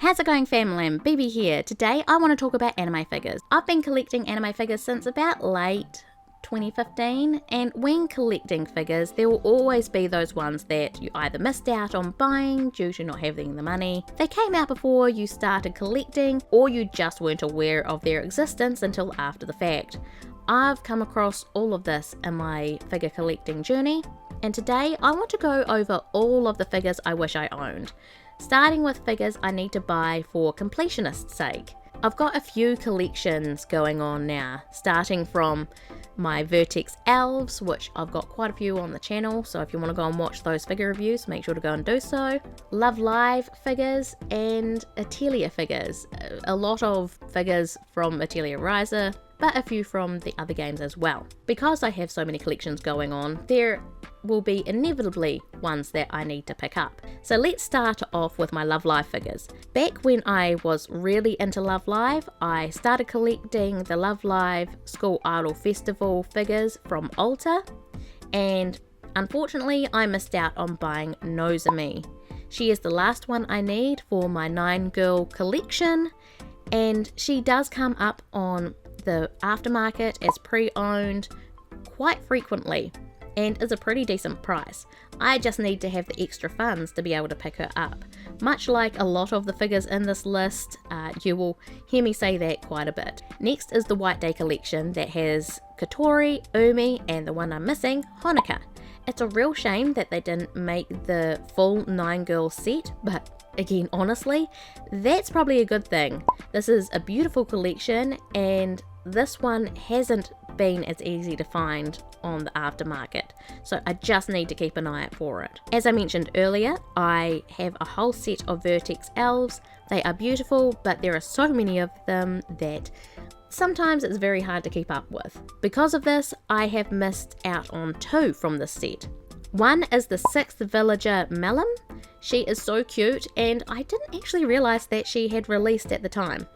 How's it going, family? Bibi here. Today I want to talk about anime figures. I've been collecting anime figures since about late 2015, and when collecting figures there will always be those ones that you either missed out on buying due to not having the money, they came out before you started collecting, or you just weren't aware of their existence until after the fact. I've come across all of this in my figure collecting journey, and today I want to go over all of the figures I wish I owned. Starting with figures I need to buy for completionist's sake. I've got a few collections going on now, starting from my Vertex elves, which I've got quite a few on the channel, so if you want to go and watch those figure reviews, make sure to go and do so. Love Live figures and Atelier figures. A lot of figures from Atelier Riser, but a few from the other games as well. Because I have so many collections going on, there will be inevitably ones that I need to pick up. So let's start off with my Love Live figures. Back when I was really into Love Live, I started collecting the Love Live School Idol Festival figures from Ulta, and unfortunately I missed out on buying Nozomi. She is the last one I need for my 9-girl collection, and she does come up on the aftermarket as pre-owned quite frequently and is a pretty decent price. I just need to have the extra funds to be able to pick her up. Much like a lot of the figures in this list, you will hear me say that quite a bit. Next is the White Day collection that has Katori, Umi, and the one I'm missing, Honoka. It's a real shame that they didn't make the full 9-girl set, but again, honestly, that's probably a good thing. This is a beautiful collection, and this one hasn't been as easy to find on the aftermarket, so I just need to keep an eye out for it. As I mentioned earlier, I have a whole set of Vertex elves. They are beautiful, but there are so many of them that sometimes it's very hard to keep up with. Because of this, I have missed out on 2 from this set. One is the 6th villager Melum. She is so cute, and I didn't actually realize that she had released at the time.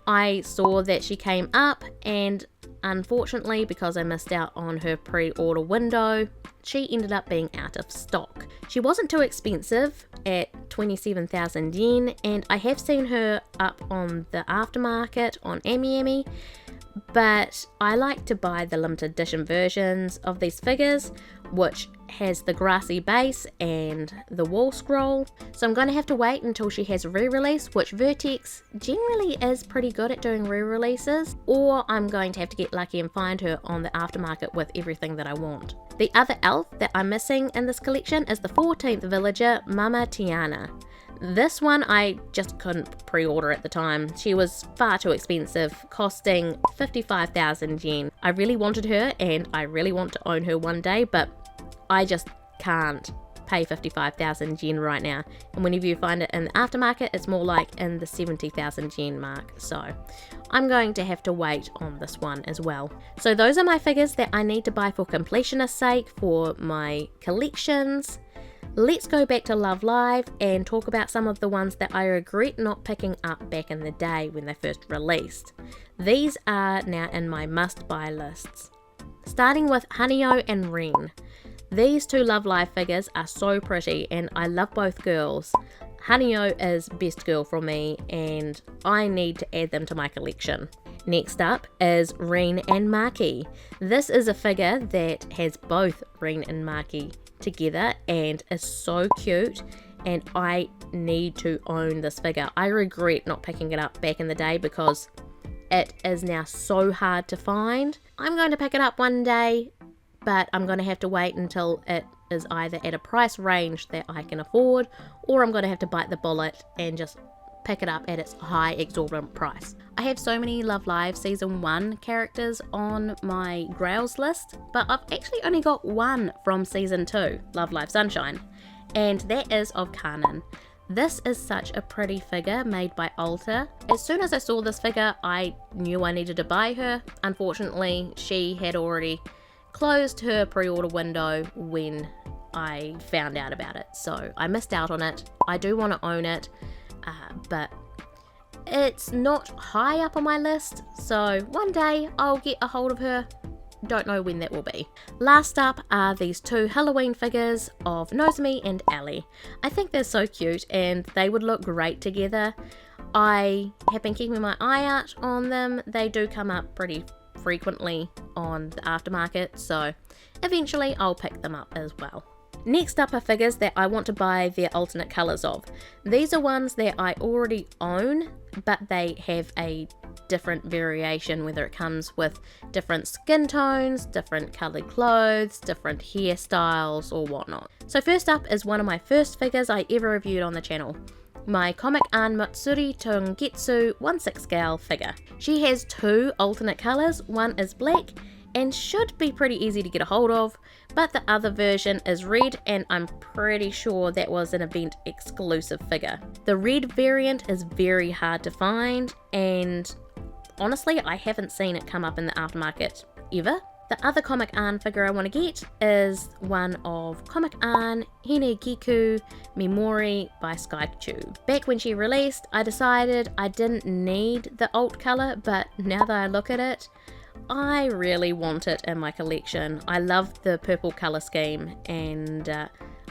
I saw that she came up, and unfortunately, because I missed out on her pre-order window, she ended up being out of stock. She wasn't too expensive at 27,000 yen, and I have seen her up on the aftermarket on AmiAmi, but I like to buy the limited edition versions of these figures, which has the grassy base and the wall scroll. So I'm going to have to wait until she has a re-release, which Vertex generally is pretty good at doing re-releases, or I'm going to have to get lucky and find her on the aftermarket with everything that I want. The other elf that I'm missing in this collection is the 14th villager Mama Tiana. This one I just couldn't pre-order at the time. She was far too expensive, costing 55,000 yen. I really wanted her, and I really want to own her one day, but I just can't pay 55,000 yen right now. And whenever you find it in the aftermarket, it's more like in the 70,000 yen mark. So I'm going to have to wait on this one as well. So those are my figures that I need to buy for completionist's sake for my collections. Let's go back to Love Live and talk about some of the ones that I regret not picking up back in the day when they first released. These are now in my must-buy lists. Starting with Hanyo and Ren. These 2 Love Live figures are so pretty, and I love both girls. Hanyo is best girl for me, and I need to add them to my collection. Next up is Ren and Maki. This is a figure that has both Ren and Maki together and is so cute, and I need to own this figure. I regret not picking it up back in the day because it is now so hard to find. I'm going to pick it up one day, but I'm going to have to wait until it is either at a price range that I can afford, or I'm going to have to bite the bullet and just pick it up at its high exorbitant price. I have so many Love Live Season 1 characters on my Grails list, but I've actually only got one from Season 2, Love Live Sunshine, and that is of Kanan. This is such a pretty figure made by Ulta. As soon as I saw this figure, I knew I needed to buy her. Unfortunately, she had already closed her pre-order window when I found out about it, so I missed out on it. I do want to own it, but it's not high up on my list, so one day I'll get a hold of her. Don't know when that will be. Last up are these 2 Halloween figures of Nozomi and Ellie. I think they're so cute and they would look great together. I have been keeping my eye out on them. They do come up pretty frequently on the aftermarket, so eventually I'll pick them up as well. Next up are figures that I want to buy their alternate colours of. These are ones that I already own, but they have a different variation, whether it comes with different skin tones, different coloured clothes, different hairstyles or whatnot. So first up is one of my first figures I ever reviewed on the channel. My Comic An Matsuri Tongetsu 1/6 scale figure. She has two alternate colours, one is black and should be pretty easy to get a hold of, but the other version is red, and I'm pretty sure that was an event exclusive figure. The red variant is very hard to find, and honestly I haven't seen it come up in the aftermarket ever. The other Comic An figure I want to get is one of Comic An Hinegiku Memori by Skytube. Back when she released, I decided I didn't need the alt colour, but now that I look at it, I really want it in my collection. I love the purple colour scheme, and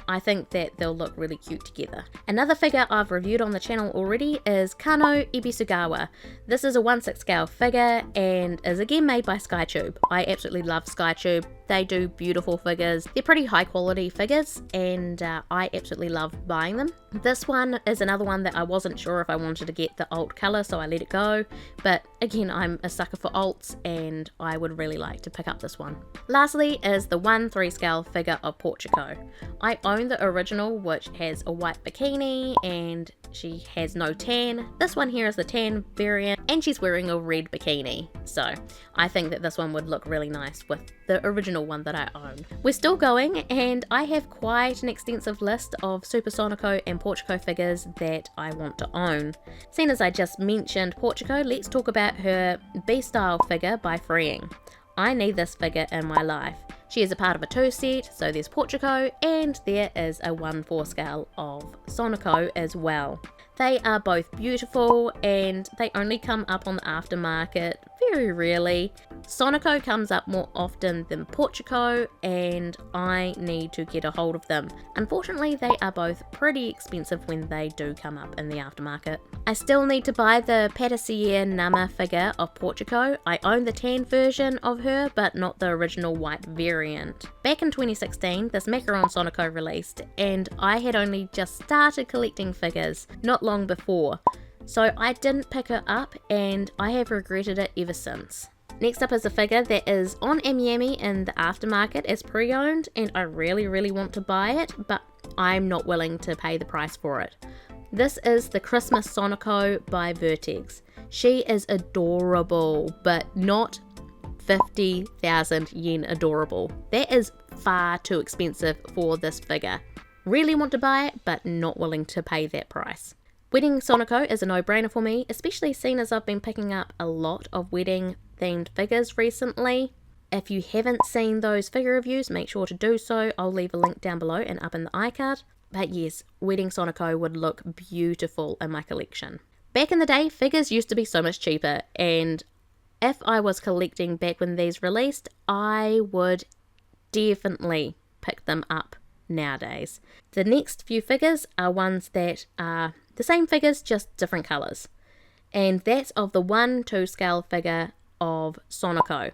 I think that they'll look really cute together. Another figure I've reviewed on the channel already is Kano Ibisugawa. This is a 1/6 scale figure and is again made by Skytube. I absolutely love Skytube. They do beautiful figures. They're pretty high quality figures, and I absolutely love buying them. This one is another one that I wasn't sure if I wanted to get the alt colour, so I let it go. But again, I'm a sucker for alts, and I would really like to pick up this one. Lastly is the 1/3 scale figure of Portico. I own the original, which has a white bikini and she has no tan. This one here is the tan variant, and she's wearing a red bikini. So I think that this one would look really nice with the original one that I own. We're still going, and I have quite an extensive list of Supersonico and Portico figures that I want to own. Seeing as I just mentioned Portico, let's talk about her B-style figure by Freeing. I need this figure in my life. She is a part of a 2 set, so there's Portico and there is a 1/4 scale of Sonico as well. They are both beautiful, and they only come up on the aftermarket very rarely. Sonico comes up more often than Portico, and I need to get a hold of them. Unfortunately, they are both pretty expensive when they do come up in the aftermarket. I still need to buy the Patissier Nama figure of Portico. I own the tan version of her, but not the original white variant. Back in 2016, this Macaron Sonico released, and I had only just started collecting figures not long before, so I didn't pick her up, and I have regretted it ever since. Next up is a figure that is on Amiami in the aftermarket as pre-owned, and I really want to buy it, but I'm not willing to pay the price for it. This is the Christmas Sonico by Vertex. She is adorable, but not 50,000 yen adorable. That is far too expensive for this figure. Really want to buy it, but not willing to pay that price. Wedding Sonico is a no-brainer for me, especially seeing as I've been picking up a lot of wedding themed figures recently. If you haven't seen those figure reviews, make sure to do so. I'll leave a link down below and up in the iCard. But yes, Wedding Sonico would look beautiful in my collection. Back in the day, figures used to be so much cheaper, and if I was collecting back when these released, I would definitely pick them up nowadays. The next few figures are ones that are the same figures, just different colours. And that's of the 1/2 scale figure of Sonico.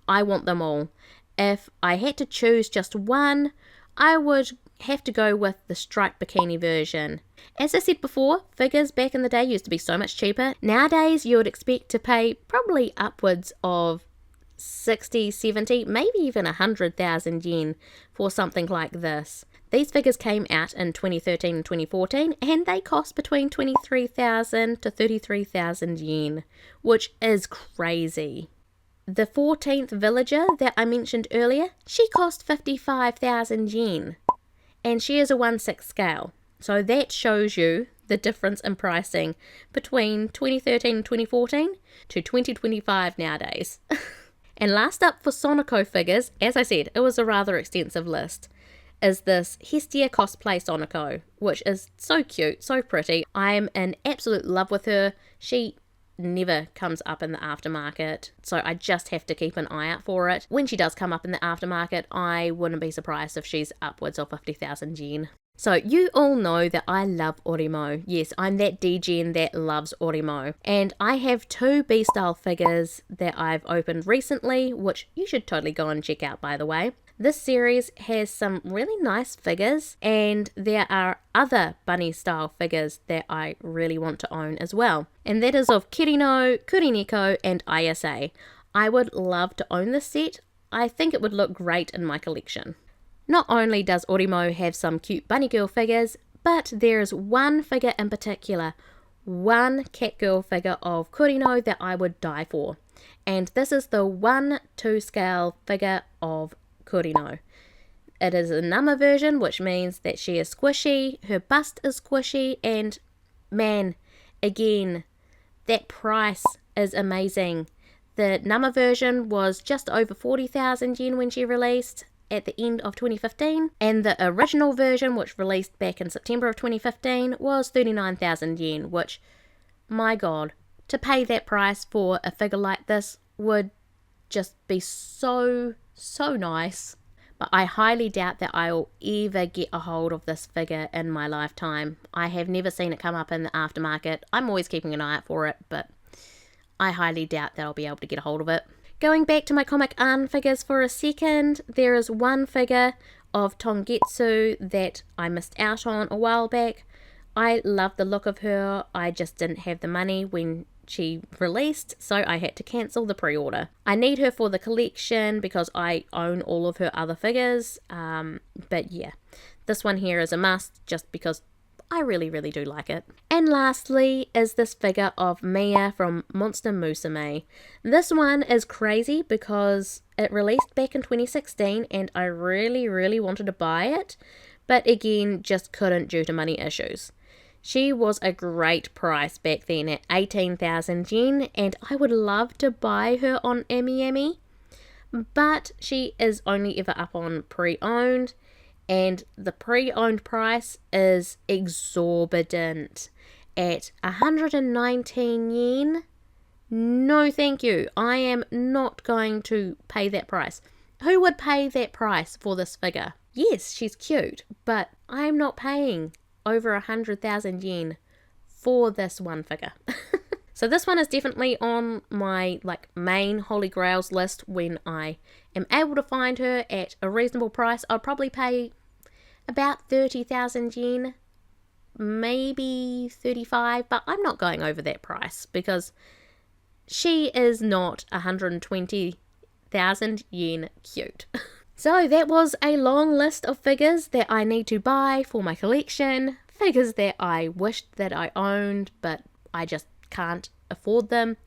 I want them all. If I had to choose just one, I would have to go with the striped bikini version. As I said before, figures back in the day used to be so much cheaper. Nowadays you would expect to pay probably upwards of 60, 70, maybe even 100,000 yen for something like this. These figures came out in 2013 and 2014, and they cost between 23,000 to 33,000 yen, which is crazy. The 14th villager that I mentioned earlier, she cost 55,000 yen, and she is a 1/6 scale. So that shows you the difference in pricing between 2013 and 2014 to 2025 nowadays. And last up for Sonico figures, as I said, it was a rather extensive list, is this Hestia cosplay Sonico, which is so cute, so pretty. I'm in absolute love with her. She never comes up in the aftermarket, so I just have to keep an eye out for it. When she does come up in the aftermarket, I wouldn't be surprised if she's upwards of 50,000 yen. So you all know that I love Orimo. Yes, I'm that degen that loves Orimo. And I have 2 B-style figures that I've opened recently, which you should totally go and check out, by the way. This series has some really nice figures, and there are other bunny style figures that I really want to own as well. And that is of Kirino, Kurineko, and ISA. I would love to own this set. I think it would look great in my collection. Not only does Orimo have some cute bunny girl figures, but there is one figure in particular, one cat girl figure of Kurino that I would die for. And this is the 1:2 scale figure of Kurino. It is a Nama version, which means that she is squishy, her bust is squishy, and man, again, that price is amazing. The Nama version was just over 40,000 yen when she released at the end of 2015, and the original version, which released back in September of 2015, was 39,000 yen, which, my god, to pay that price for a figure like this would just be so nice. But I highly doubt that I will ever get a hold of this figure in my lifetime. I have never seen it come up in the aftermarket. I'm always keeping an eye out for it, but I highly doubt that I'll be able to get a hold of it. Going back to my Comic An figures for a second, there is one figure of Tongetsu that I missed out on a while back. I love the look of her, I just didn't have the money when she released, so I had to cancel the pre-order. I need her for the collection because I own all of her other figures, but yeah, this one here is a must just because I really do like it. And lastly is this figure of Mia from Monster Musume. This one is crazy because it released back in 2016 and I really wanted to buy it, but again just couldn't due to money issues. She was a great price back then at 18,000 yen, and I would love to buy her on Emi, but she is only ever up on pre-owned, and the pre-owned price is exorbitant at 119 yen. No thank you, I am not going to pay that price. Who would pay that price for this figure? Yes, she's cute, but I'm not paying over 100,000 yen for this one figure. So this one is definitely on my main Holy Grails list. When I am able to find her at a reasonable price, I'll probably pay about 30,000 yen, maybe 35, but I'm not going over that price because she is not 120,000 yen cute. So that was a long list of figures that I need to buy for my collection, figures that I wished that I owned but I just can't afford them,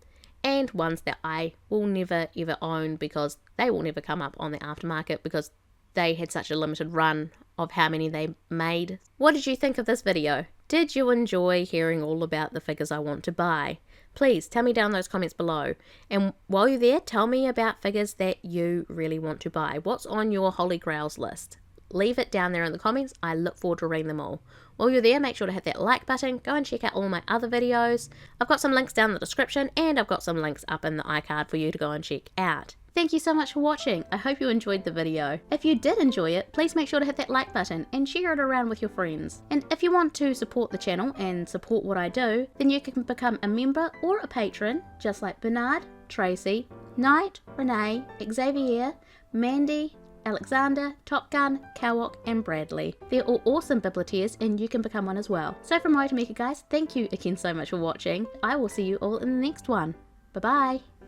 and ones that I will never ever own because they will never come up on the aftermarket because they had such a limited run of how many they made. What did you think of this video? Did you enjoy hearing all about the figures I want to buy? Please tell me down in those comments below. And while you're there, tell me about figures that you really want to buy. What's on your Holy Grails list? Leave it down there in the comments. I look forward to reading them all. While you're there, make sure to hit that like button. Go and check out all my other videos. I've got some links down in the description, and I've got some links up in the iCard for you to go and check out. Thank you so much for watching. I hope you enjoyed the video. If you did enjoy it, please make sure to hit that like button and share it around with your friends. And if you want to support the channel and support what I do, then you can become a member or a patron, just like Bernard, Tracy, Knight, Renee, Xavier, Mandy, Alexander, Top Gun, Kawok, and Bradley. They're all awesome biblioteers and you can become one as well. So from Motomika guys, thank you again so much for watching. I will see you all in the next one. Bye bye.